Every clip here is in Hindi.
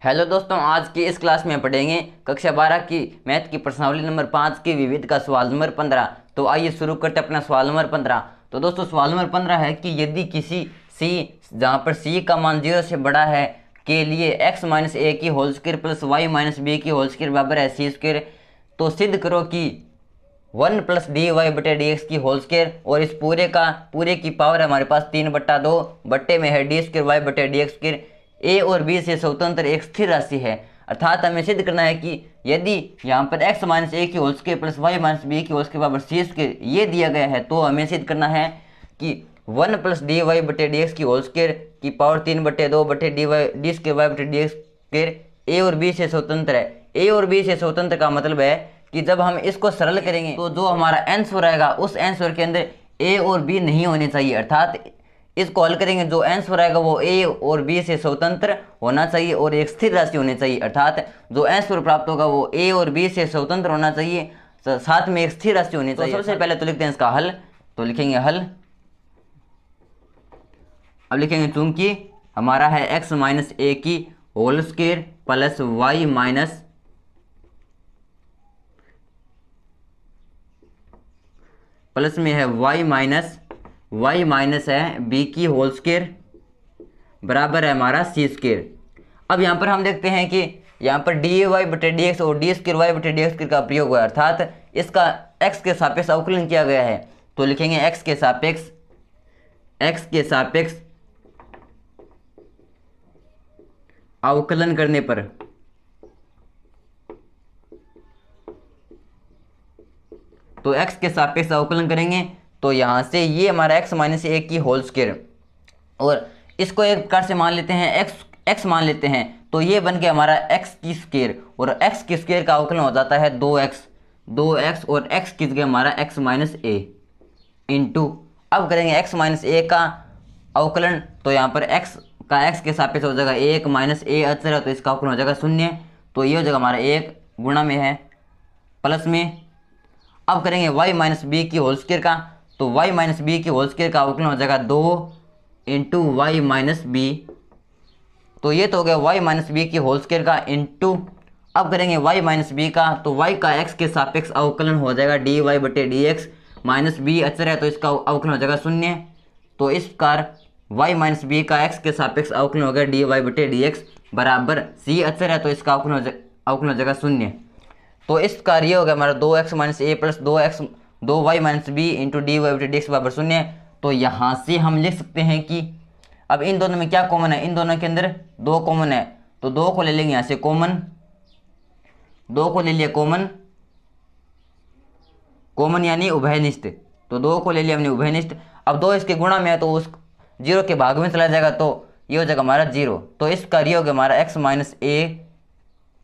हेलो दोस्तों, आज की इस क्लास में पढ़ेंगे कक्षा 12 की मैथ की प्रश्नावली नंबर 5 की विविध का सवाल नंबर 15। तो आइए शुरू करते हैं अपना सवाल नंबर 15। तो दोस्तों सवाल नंबर 15 है कि यदि किसी c जहाँ पर c का मान 0 से बड़ा है के लिए x माइनस ए की whole square plus Y minus B की होल स्क्वायर बराबर है सी स्क्वायर, तो सिद्ध करो कि 1 प्लस डी वाई बटे डी एक्स की होल स्क्वायर और इस पूरे की पावर है हमारे पास 3/2 बट्टे में है डी स्क्वायर वाई बटे डी एक्स स्क्वायर ए और बी से स्वतंत्र एक स्थिर राशि है। अर्थात हमें सिद्ध करना है कि यदि यहाँ पर x माइनस ए की whole square plus Y minus B की होल स्क्वायर बराबर सी स्क्वायर ये दिया गया है, तो हमें सिद्ध करना है कि 1 प्लस डी वाई बटे डी एक्स की होल स्क्वायर की पावर 3/2 बटे डी स्क्वायर वाई बटे डी एक्स स्क्वायर ए और बी से स्वतंत्र है। ए और बी से स्वतंत्र का मतलब है कि जब हम इसको सरल करेंगे तो जो हमारा आंसर आएगा उस आंसर के अंदर ए और बी नहीं होने चाहिए। अर्थात इसको हल करेंगे जो आंसर आएगा वो ए और बी से स्वतंत्र होना चाहिए और एक स्थिर राशि होनी चाहिए। अर्थात जो आंसर प्राप्त होगा वो ए और बी से स्वतंत्र होना चाहिए, साथ में एक स्थिर राशि होनी चाहिए। तो सबसे पहले तो लिखते हैं इसका हल। तो लिखेंगे हल। अब लिखेंगे चूंकि हमारा है x माइनस ए की whole square plus Y minus plus में है वाई माइनस है बी की होल स्क्वायर बराबर है हमारा सी स्क्वायर। अब यहाँ पर हम देखते हैं कि यहाँ पर डी वाई बटे डी एक्स और डी स्क्वायर वाई बटे डी एक्स स्क्वायर का प्रयोग हुआ है, अर्थात इसका x के सापेक्ष अवकलन किया गया है। तो लिखेंगे x के सापेक्ष अवकलन करने पर तो x के सापेक्ष अवकलन करेंगे तो यहाँ से ये हमारा x माइनस ए की होल स्क्वायर और इसको एक प्रकार से मान लेते हैं x मान लेते हैं, तो ये बन के हमारा x की स्क्वायर और x की स्क्वायर का अवकलन हो जाता है 2x और x की जगह हमारा x माइनस ए इंटू अब करेंगे x माइनस ए का अवकलन, तो यहाँ पर x का x के सापेक्ष हो जाएगा 1 माइनस ए अचर है तो इसका अवकलन हो जाएगा 0, तो ये हो जाएगा हमारा 1 गुणा में है प्लस में। अब करेंगे y माइनस बी की होल स्क्वायर का, तो y माइनस बी की होल स्क्वायर का अवकलन हो जाएगा 2 इंटू वाई माइनस बी, तो ये तो हो गया y माइनस बी की होल स्क्वायर का इंटू अब करेंगे y माइनस बी का, तो y का x के सापेक्ष अवकलन हो जाएगा डी वाई बटे डी एक्स माइनस बी अचर है तो इसका अवकलन हो जाएगा 0, तो इस प्रकार y माइनस बी का x के सापेक्ष अवकलन हो गया डी वाई बटे डी एक्स बराबर c अचर है तो इसका अवकलन हो जाएगा 0। तो इस प्रकार ये हो गया हमारा 2x minus A plus 2y minus B into D Y बटे डी एक्स बराबर 0। तो यहाँ से हम लिख सकते हैं कि अब इन दोनों में क्या कॉमन है, इन दोनों के अंदर 2 कॉमन है, तो 2 को ले लेंगे यहाँ से कॉमन, 2 को ले लिया कॉमन यानी उभयनिष्ठ, तो 2 को ले लिया हमने उभयनिष्ठ। अब 2 इसके गुणा में है तो उस 0 के भाग में चला जाएगा तो ये हो जाएगा हमारा 0, तो इसका ये हो गया हमारा x minus A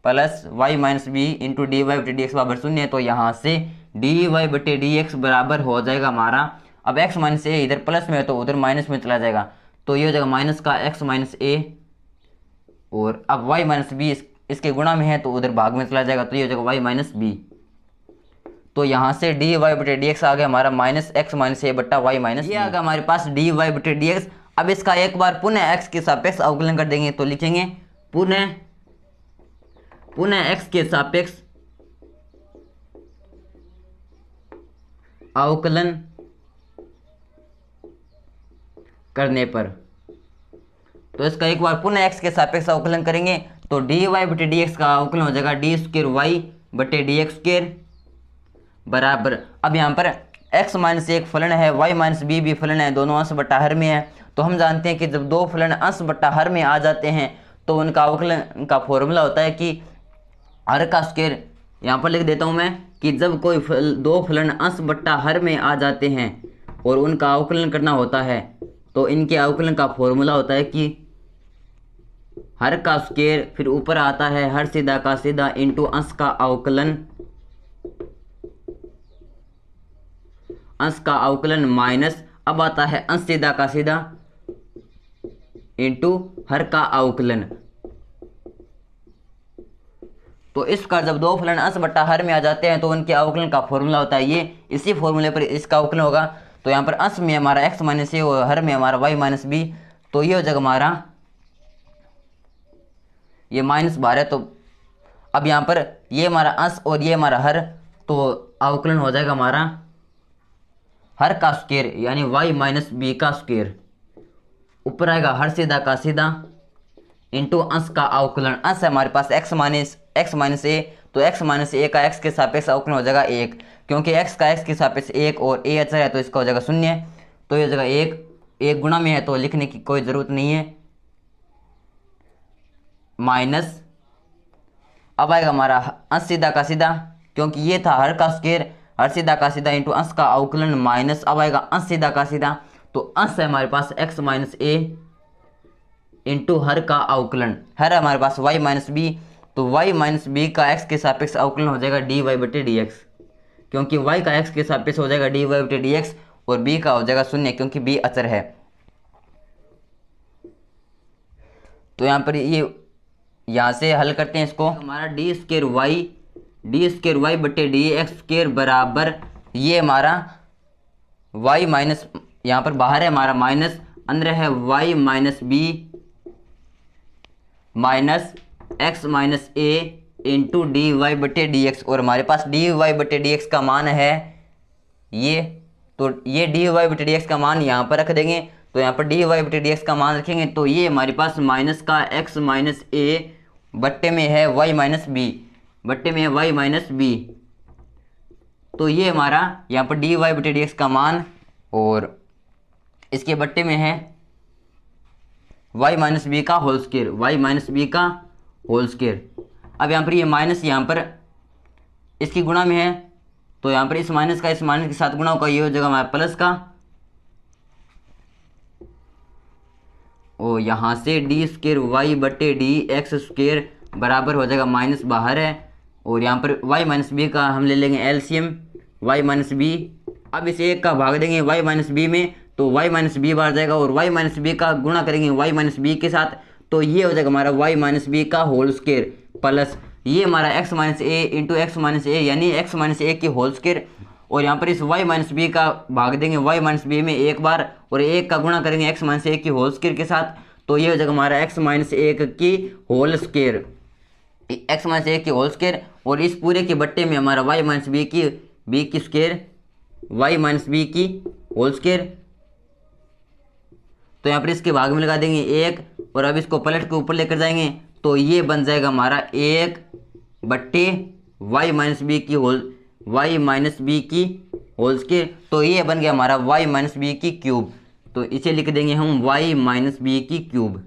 plus Y minus B into D Y बटे डी एक्स बराबर 0 है, तो यहाँ से डी वाई बटे डी एक्स बराबर हो जाएगा हमारा, अब x माइनस ए इधर प्लस में है तो उधर माइनस में चला जाएगा, तो ये हो जाएगा माइनस का x माइनस ए और अब y माइनस बी इसके गुणा में है तो उधर भाग में चला जाएगा, तो ये हो जाएगा y माइनस बी। तो यहाँ से डी वाई बटे डी एक्स आ गया हमारा माइनस x माइनस ए बट्टा वाई माइनस ये आ गया हमारे पास डी वाई बटे डी एक्स। अब इसका एक बार पुनः x के सापेक्ष अवकलन कर देंगे, तो लिखेंगे पुनः x के सापेक्ष अवकलन करने पर, तो इसका एक बार पुनः x के सापेक्ष अवकलन करेंगे तो डी वाई बटे डी एक्स का अवकलन हो जाएगा डी स्क्वायर वाई बटे डी एक्स स्क्वायर बराबर, अब यहाँ पर x माइनस एक फलन है y माइनस बी भी फलन है, दोनों अंश बट्टा हर में है, तो हम जानते हैं कि जब 2 फलन अंश बट्टा हर में आ जाते हैं तो उनका अवकलन का फॉर्मूला होता है कि हर का स्क्वायर, यहाँ पर लिख देता हूँ मैं कि जब कोई 2 फलन अंश बट्टा हर में आ जाते हैं और उनका अवकलन करना होता है तो इनके अवकलन का फॉर्मूला होता है कि हर का स्क्वायर फिर ऊपर आता है हर सीधा का सीधा इंटू अंश का अवकलन माइनस अब आता है अंश सीधा का सीधा इंटू हर का अवकलन। तो इस प्रकार जब 2 फलन अंश बट्टा हर में आ जाते हैं तो उनके अवकलन का फॉर्मूला होता है ये, इसी फॉर्मूले पर इसका अवकलन होगा। तो यहाँ पर अंश में हमारा x माइनस ए और हर में हमारा y माइनस बी, तो ये हो जाएगा हमारा ये माइनस बाहर है, तो अब यहाँ पर ये हमारा अंश और ये हमारा हर, तो अवकलन हो जाएगा हमारा हर का स्क्वायर यानी y माइनस बी का स्क्वायर। ऊपर आएगा हर सीधा का सीधा इंटू अंश का अवकलन। अंश है हमारे पास x माइनस ए, तो x माइनस ए का x के सापेक्ष अवकलन हो जाएगा 1, क्योंकि x का x के सापेक्ष 1 और a अचर है तो इसका हो जाएगा 0, तो ये हो जाएगा 1 गुणा में है तो लिखने की कोई ज़रूरत नहीं है, माइनस। अब आएगा हमारा अंश सीधा का सीधा, क्योंकि ये था हर का स्क्वायर, हर सीधा का सीधा इंटू अंश का अवकलन माइनस। अब आएगा अंश सीधा का सीधा, तो अंश है हमारे पास x माइनस ए इंटू हर का अवकलन, हर है हमारे पास y माइनस बी, तो y माइनस बी का x के सापेक्ष अवकलन हो जाएगा dy बटे डी एक्स, क्योंकि y का x के सापेक्ष हो जाएगा dy बटे डी एक्स और b का हो जाएगा 0, क्योंकि b अचर है। तो यहाँ पर ये यहाँ से हल करते हैं इसको, हमारा डी स्क्वायर वाई बटे डी एक्स स्क्वायर बराबर ये हमारा y माइनस, यहाँ पर बाहर है हमारा माइनस, अंदर है y minus B minus x minus A into D Y बटे डी एक्स, और हमारे पास डी वाई बटे डी एक्स का मान है ये, तो ये डी वाई बटे डी एक्स का मान यहाँ पर रख देंगे, तो यहाँ पर डी वाई बटे डी एक्स का मान रखेंगे, तो ये हमारे पास माइनस का x माइनस ए बट्टे में है y माइनस बी, बट्टे में है y माइनस बी, तो ये हमारा यहाँ पर डी वाई बटे डी एक्स का मान, और इसके बट्टे में है y माइनस बी का whole square, y minus B का होल स्क्वायर। अब यहाँ पर ये माइनस यहाँ पर इसकी गुणा में है, तो यहाँ पर इस माइनस का इस माइनस के साथ गुणा होगा, ये हो जाएगा हमारा प्लस का, और यहाँ से डी स्क्वायर वाई बटे डी एक्स स्क्वायर बराबर हो जाएगा माइनस बाहर है, और यहाँ पर y माइनस बी का हम ले लेंगे एलसीएम y माइनस बी। अब इस एक का भाग देंगे y माइनस बी में, तो y माइनस बी बाहर जाएगा, और y माइनस बी का गुणा करेंगे y माइनस बी के साथ, तो ये हो जाएगा हमारा y माइनस बी का होल स्क्वायर प्लस ये हमारा x minus A into x minus ए यानी x माइनस ए की होल स्क्वायर, और यहाँ पर इस y माइनस बी का भाग देंगे y माइनस बी में एक बार, और एक का गुणा करेंगे x माइनस ए की होल स्क्वायर के साथ, तो ये हो जाएगा हमारा x माइनस एक की होल स्क्वायर, x माइनस एक की होल स्क्वायर, और इस पूरे के बट्टे में हमारा y माइनस बी की स्क्वायर y माइनस बी की होल स्क्वायर, तो यहाँ पर इसके भाग में लगा देंगे 1, और अब इसको पलट के ऊपर लेकर जाएंगे, तो ये बन जाएगा हमारा 1 बट्टे y माइनस बी की होल स्क्वायर, तो ये बन गया हमारा y माइनस बी की क्यूब, तो इसे लिख देंगे हम y माइनस बी की क्यूब,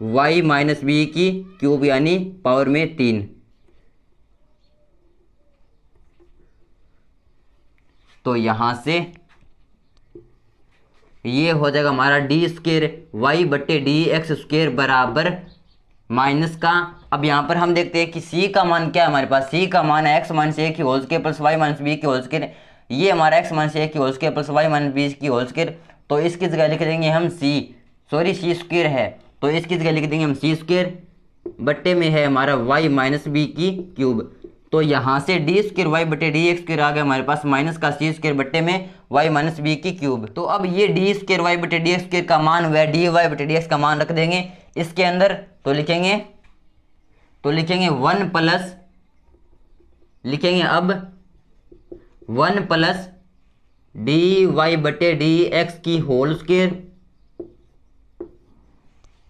y माइनस बी की क्यूब यानी पावर में 3। तो यहाँ से ये हो जाएगा हमारा डी स्क्वायर वाई बट्टे डी एक्स स्क्वायर बराबर माइनस का, अब यहाँ पर हम देखते हैं कि c का मान क्या है हमारे पास, c का मान है x माइनस ए की whole square plus y minus B की होल स्क्वायर, ये हमारा x माइनस ए की whole square plus y minus B की होल स्क्वायर, तो इसकी जगह लिख देंगे हम c स्क्वायर है, तो इसकी जगह लिख देंगे हम c स्क्वायर बट्टे में है हमारा y माइनस बी की क्यूब, तो यहाँ से डी स्क्वायर वाई बटे डी एक्स स्क्वायर आ गया हमारे पास माइनस का c स्क्वायर बट्टे में y माइनस बी की क्यूब। तो अब ये डी स्क्वायर वाई बटे डी एक्स स्क्वायर का मान वह डी वाई बटे डी एक्स का मान रख देंगे इसके अंदर, तो लिखेंगे 1 प्लस, लिखेंगे अब 1 प्लस डी वाई बटे डी एक्स की होल स्क्वायर,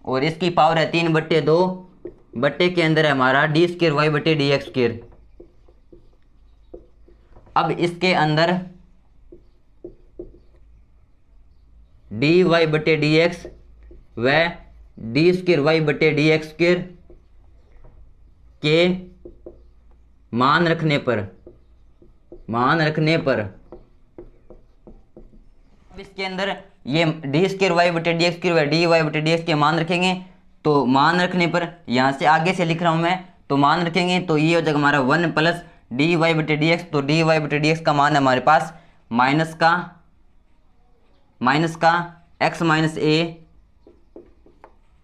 और इसकी पावर है 3 बट्टे 2, बट्टे के अंदर है हमारा डी स्क्वायर वाई बटे डी एक्स स्क्वायर। अब इसके अंदर डी वाई बटे डी एक्स व डी स्क्वायर वाई बटे डी एक्स स्क्वायर के मान रखने पर अब इसके अंदर ये डी स्क्वायर वाई बटे डी एक्स स्क्वायर व डी वाई बटे डी एक्स के मान रखेंगे, तो मान रखने पर यहाँ से आगे से लिख रहा हूँ मैं, तो मान रखेंगे तो ये हो जाएगा हमारा 1 प्लस डी वाई बटे डी एक्स, तो डी वाई बटे डी एक्स का मान है हमारे पास माइनस का एक्स माइनस ए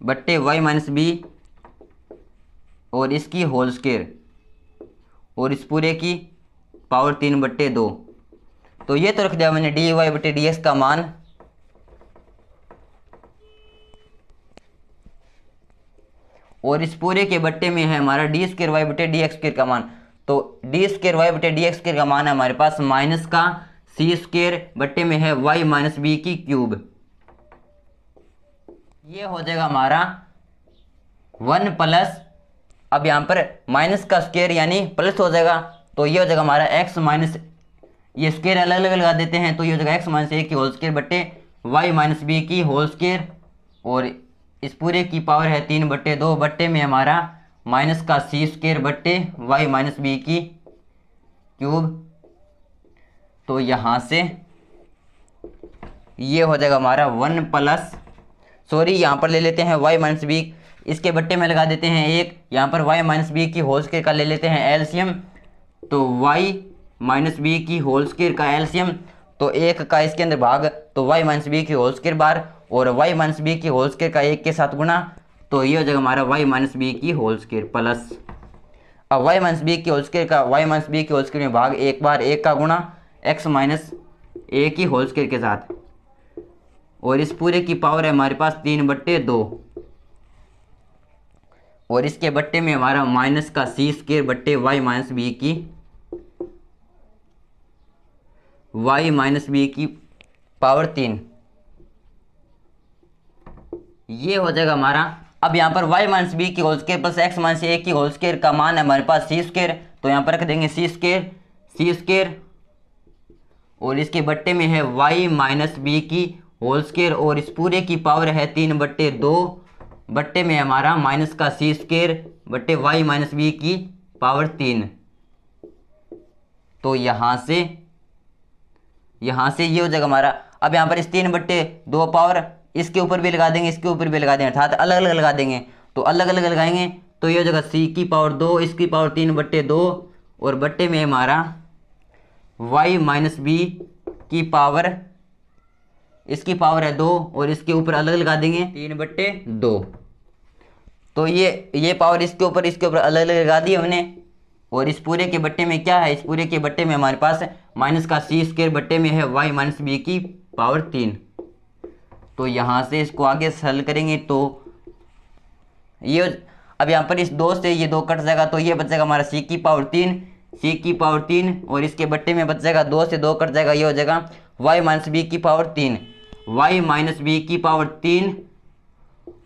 बट्टे वाई माइनस बी और इसकी होल स्क्वायर, और इस पूरे की पावर 3 बट्टे 2, तो ये तो रख दिया मैंने डी वाई बटे डी एक्स का मान। और इस पूरे के बट्टे में है हमारा डी स्क्र वाई बटे डी एक्स स्क्र का मान। तो डी स्क्र वाई बटे डी एक्स स्क्र का मान है हमारे पास माइनस का सी स्क्र बट्टे में है वाई माइनस बी की क्यूब। ये हो जाएगा हमारा 1 प्लस, अब यहाँ पर माइनस का स्क्वायर यानी प्लस हो जाएगा, तो ये हो जाएगा हमारा x माइनस, ये स्क्वायर अलग अलग लगा देते हैं, तो ये हो जाएगा x माइनस ए की होल स्क्वायर बट्टे y माइनस बी की होल स्क्वायर, और इस पूरे की पावर है 3 बट्टे 2 बट्टे में हमारा माइनस का सी स्क्वायर बट्टे y माइनस बी की क्यूब। तो यहाँ से ये हो जाएगा हमारा 1 प्लस, सॉरी यहाँ पर ले लेते हैं y माइनस बी, इसके बट्टे में लगा देते हैं 1, यहाँ पर y माइनस बी की होल स्क्वायर का ले लेते हैं एलसीएम, तो y माइनस बी की होल स्क्वायर का एलसीएम, तो 1 का इसके अंदर भाग, तो y माइनस बी की होल स्क्वायर बार, और y माइनस बी की होल स्क्वायर का 1 के साथ गुणा, तो ये हो जाएगा हमारा y माइनस बी की होल स्क्वायर प्लस, अब y माइनस बी की होल स्क्वायर का y माइनस बी की होल स्क्वायर में भाग, एक बार 1 का गुणा x माइनस ए की होल स्क्वायर के साथ, और इस पूरे की पावर है हमारे पास 3 बट्टे 2, और इसके बट्टे में हमारा माइनस का सी स्क्वायर बट्टे वाई माइनस बी की पावर 3, ये हो जाएगा हमारा। अब यहाँ पर y माइनस बी की whole square plus x minus A की होल स्क्वायर का मान है हमारे पास सी स्क्वायर, तो यहाँ पर रख देंगे सी स्क्वायर, और इसके बट्टे में है y माइनस बी की होल स्क्वायर, और इस पूरे की पावर है 3 बट्टे 2 बट्टे में हमारा माइनस का सी स्क्वायर बट्टे y माइनस बी की पावर 3। तो यहाँ से ये हो जाएगा हमारा। अब यहाँ पर इस 3 बट्टे 2 पावर इसके ऊपर भी लगा देंगे, इसके ऊपर भी लगा देंगे, अर्थात अलग अलग लगा देंगे, तो अलग अलग लगाएंगे, तो ये हो जाएगा सी की पावर 2, इसकी पावर 3 बट्टे 2, और बट्टे में हमारा y माइनस बी की पावर, इसकी पावर है 2, और इसके ऊपर अलग लगा देंगे 3 बट्टे 2, तो ये पावर इसके ऊपर अलग अलग लगा दी हमने, और इस पूरे के बट्टे में क्या है, इस पूरे के बट्टे में हमारे पास माइनस का सी स्क्वायर बट्टे में है y माइनस बी की पावर 3। तो यहाँ से इसको आगे हल करेंगे, तो ये अब यहाँ पर इस 2 से ये 2 कट जाएगा, तो ये बच जाएगा हमारा c की पावर 3, और इसके बट्टे में बच जाएगा 2 से 2 कट जाएगा, ये हो जाएगा y माइनस बी की पावर 3, y माइनस बी की पावर 3,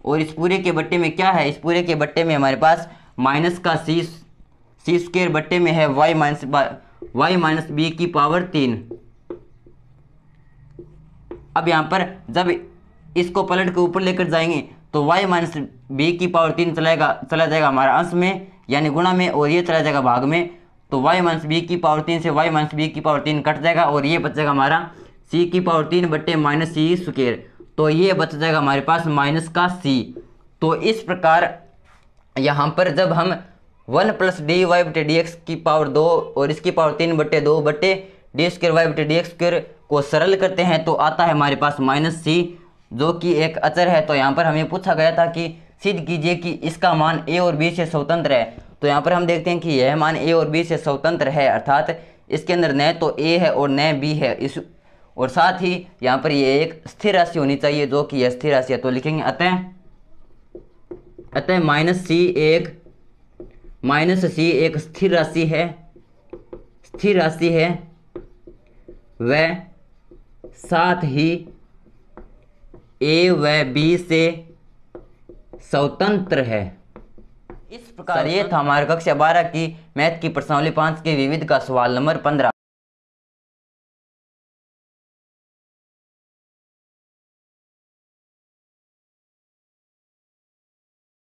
और इस पूरे के बट्टे में क्या है, इस पूरे के बट्टे में हमारे पास माइनस का सी स्क्वायर बट्टे में है y माइनस बी की पावर 3। अब यहाँ पर जब इसको पलट के ऊपर लेकर जाएंगे, तो y माइनस बी की पावर 3 चला जाएगा हमारा अंश में यानी गुणा में, और ये चला जाएगा भाग में, तो y माइनस बी की पावर 3 से y माइनस बी की पावर 3 कट जाएगा, और ये बच जाएगा हमारा c की पावर 3 बट्टे माइनस सी स्क्वायर, तो ये बच जाएगा हमारे पास माइनस का c। तो इस प्रकार यहाँ पर जब हम 1 प्लस डी वाई बटे डी एक्स की पावर 2 और इसकी पावर 3 बट्टे 2 बट्टे डी स्क्वायर वाई बटे डी एक्स स्क्वायर को सरल करते हैं, तो आता है हमारे पास माइनस c, जो कि एक अचर है। तो यहाँ पर हमें पूछा गया था कि सिद्ध कीजिए कि इसका मान a और b से स्वतंत्र है, तो यहाँ पर हम देखते हैं कि यह मान a और b से स्वतंत्र है, अर्थात इसके अंदर न तो a है और न b है, इस और साथ ही यहाँ पर ये एक स्थिर राशि होनी चाहिए, जो कि यह स्थिर राशि है। तो लिखेंगे अतः माइनस सी एक स्थिर राशि है, व साथ ही a व b से स्वतंत्र है। इस प्रकार ये था हमारे कक्षा 12 की मैथ की प्रश्नावली 5 के विविध का सवाल नंबर 15।